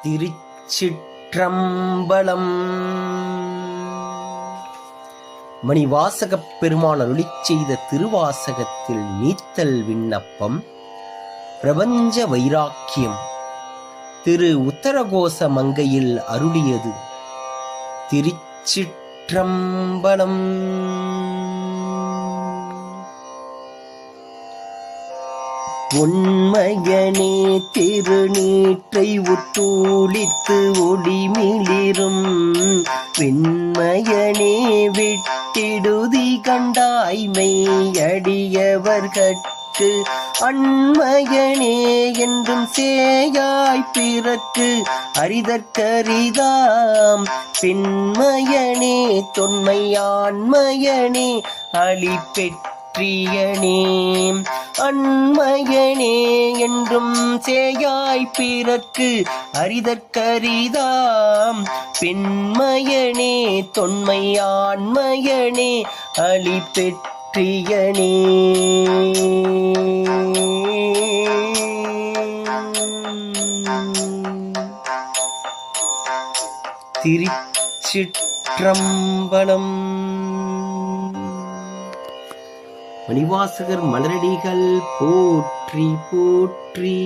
திருச்சிற்றம்பலம். மணிவாசகப் பெருமான் அருளிச் செய்த திருவாசகத்தில் நீத்தல் விண்ணப்பம். பிரபஞ்ச வைராக்கியம். திரு உத்தரகோச மங்கையில் அருளியது. திருச்சிற்றம்பலம். உண்மையனே திருநீற்றை உத்தூளித்து ஒளிமிளிரும் விண்மையனே விட்டிடுதி கண்டாய்மை அடியவர்கட்கு அண்மையனே என்றும் சேயாய் பிறக்கு அரிதற்கரிதாம் பின்மையனே தொன்மையாண்மையனே அளிப்பெற்று அண்மையனே என்றும் சேயாய் பிறக்கு அரிதற்கரிதாம் பெண்மையனே தொன்மையாண்மையனே அளிப்பெற்றியனே. திருச்சிற்றம்பலம். மணிவாசகர் மலரடிகள் போற்றி போற்றி.